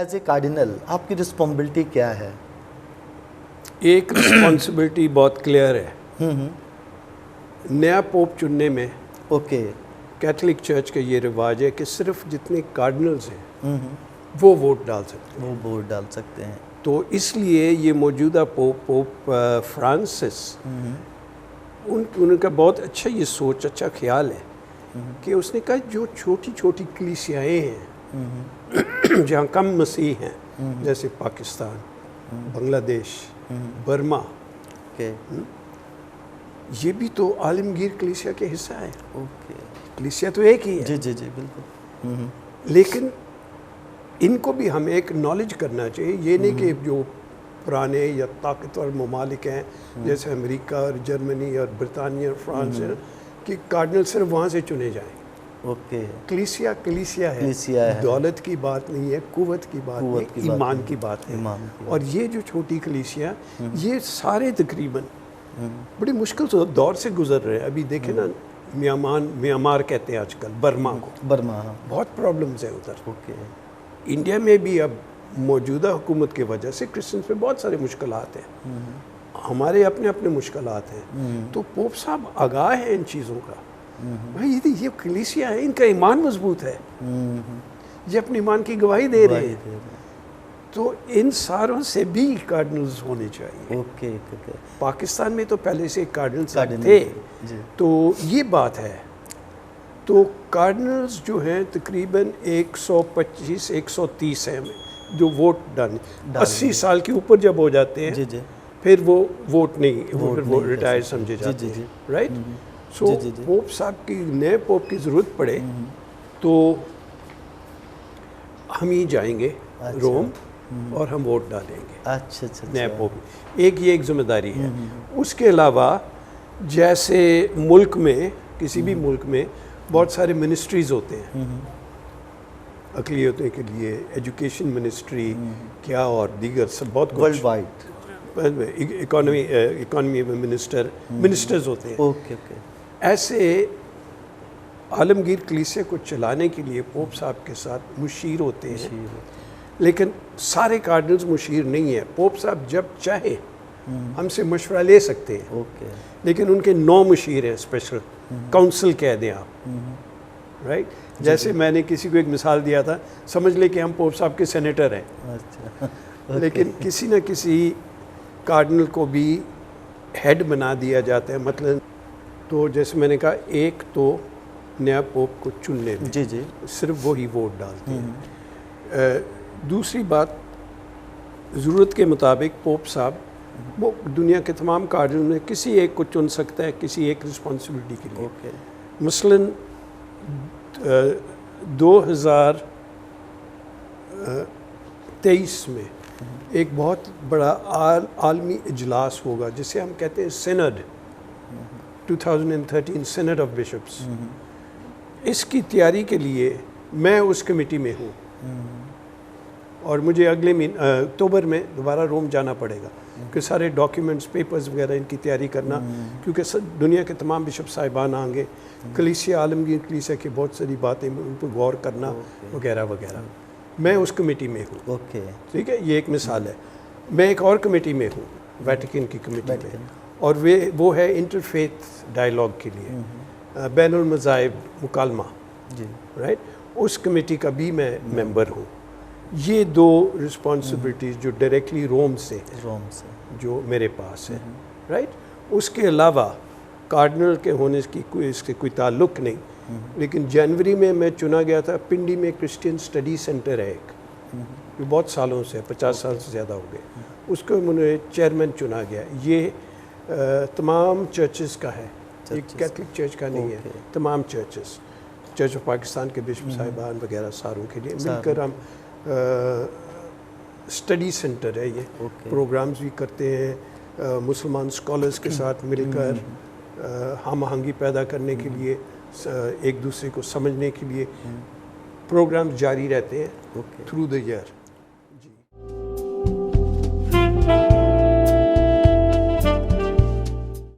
As a cardinal آپ کی responsibility کیا ہے؟ ایک رسپانسبلٹی بہت کلیئر ہے، نیا پوپ چننے میں اوکے کیتھولک چرچ کا یہ رواج ہے کہ صرف جتنے کارڈنلز ہیں وہ ووٹ ڈال سکتے ہیں، وہ ووٹ ڈال سکتے ہیں. تو اس لیے یہ موجودہ پوپ فرانسس ان کا بہت اچھا یہ سوچ، اچھا خیال ہے کہ اس نے کہا جو چھوٹی چھوٹی کلیسیائیں ہیں جہاں کم مسیح ہیں، جیسے پاکستان، بنگلہ دیش، برما، یہ بھی تو عالمگیر کلیسیا کے حصہ ہے. کلیسیا تو ایک ہی ہے. جی جی جی بالکل. لیکن ان کو بھی ہمیں ایک نالج کرنا چاہیے، یہ نہیں کہ جو پرانے یا طاقتور ممالک ہیں جیسے امریکہ اور جرمنی اور برطانیہ اور فرانس ہے کہ کارڈنل صرف وہاں سے چنے جائیں. کلیسیا ہے، دولت کی بات نہیں ہے، قوت کی بات نہیں، ایمان کی بات ہے. اور یہ جو چھوٹی کلیسیا یہ سارے تقریباً بڑی مشکل دور سے گزر رہے ہیں. ابھی دیکھیں نا میامار کہتے ہیں آج کل برما کو، بہت پرابلمز ہیں ادھر. انڈیا میں بھی اب موجودہ حکومت کی وجہ سے کرسچنس پہ بہت سارے مشکلات ہیں، ہمارے اپنے اپنے مشکلات ہیں. تو پوپ صاحب آگاہ ہیں ان چیزوں کا. بھائی یہ کلیسیا ہے، ان کا ایمان مضبوط ہے، یہ اپنے ایمان کی گواہی دے رہے ہیں، تو ان ساروں سے بھی کارڈنلز ہونے چاہیے. پاکستان میں تو پہلے سے کارڈنلز تھے، تو یہ بات ہے. تو کارڈنلز جو ہیں تقریباً 125-130 ہیں جو ووٹ ڈالنے. 80 سال کے اوپر جب ہو جاتے ہیں پھر وہ ووٹ نہیں، وہ ریٹائر سمجھے جاتے ہیں، رائٹ. سو پوپ صاحب کی نئے پوپ کی ضرورت پڑے تو ہم ہی جائیں گے روم اور ہم ووٹ ڈالیں گے نئے پوپ. ایک ذمہ داری ہے. اس کے علاوہ جیسے ملک میں، کسی بھی ملک میں بہت سارے منسٹریز ہوتے ہیں اقلیتوں کے لیے، ایجوکیشن منسٹری کیا اور دیگر سب بہت ورلڈ وائڈ اکانومی میں منسٹرز ہوتے ہیں. ایسے عالمگیر کلیسیا کو چلانے کے لیے پوپ صاحب کے ساتھ مشیر ہوتے ہیں، لیکن سارے کارڈنلز مشیر نہیں ہیں. پوپ صاحب جب چاہے ہم سے مشورہ لے سکتے ہیں، لیکن ان کے 9 مشیر ہیں، اسپیشل کونسل کہہ دیں آپ، رائٹ. جیسے میں نے کسی کو ایک مثال دیا تھا، سمجھ لے کہ ہم پوپ صاحب کے سینیٹر ہیں، لیکن کسی نہ کسی کارڈنل کو بھی ہیڈ بنا دیا جاتا ہے. مثلا تو جیسے میں نے کہا ایک تو نیا پوپ کو چننے میں صرف وہی ووٹ ڈالتے ہیں. دوسری بات، ضرورت کے مطابق پوپ صاحب وہ دنیا کے تمام کارڈنل میں کسی ایک کو چن سکتا ہے کسی ایک رسپانسبلٹی کے لیے. مثلاً 2023 میں ایک بہت بڑا عالمی اجلاس ہوگا جسے ہم کہتے ہیں سینڈ، 2013 سینڈ آف بشپس. اس کی تیاری کے لیے میں اس کمیٹی میں ہوں اور مجھے اگلے اکتوبر میں دوبارہ روم جانا پڑے گا کہ سارے ڈاکیومنٹس، پیپرز وغیرہ ان کی تیاری کرنا، کیونکہ دنیا کے تمام بشپ صاحبان آئیں گے. کلیسیا، عالمگیر کلیسیا کی بہت ساری باتیں ان پر غور کرنا وغیرہ وغیرہ. میں اس کمیٹی میں ہوں. ٹھیک ہے، یہ ایک مثال ہے. میں ایک اور کمیٹی میں ہوں، ویٹیکن کی کمیٹی میں، اور وہ ہے انٹرفیتھ ڈائیلاگ کے لیے، بین المذاہب مکالمہ، رائٹ. اس کمیٹی کا بھی میں ممبر ہوں. یہ 2 رسپانسبلٹیز جو ڈائریکٹلی روم سے جو میرے پاس ہے، رائٹ. اس کے علاوہ کارڈنل کے ہونے کی اس سے کوئی تعلق نہیں، لیکن جنوری میں چنا گیا تھا. پنڈی میں کرسچین اسٹڈی سینٹر ہے ایک، جو بہت سالوں سے 50 سال سے زیادہ ہو گئے، اس کو مجھے چیئرمین چنا گیا. یہ تمام چرچز کا ہے، یہ کیتھولک چرچ کا نہیں ہے، تمام چرچز، چرچ آف پاکستان کے بشپ صاحبان وغیرہ ساروں کے لیے مل کر ہم اسٹڈی سینٹر ہے. یہ پروگرامز بھی کرتے ہیں مسلمان اسکالرس کے ساتھ مل کر، ہم آہنگی پیدا کرنے کے لیے، ایک دوسرے کو سمجھنے کے لیے پروگرام جاری رہتے ہیں تھرو دا ایئر.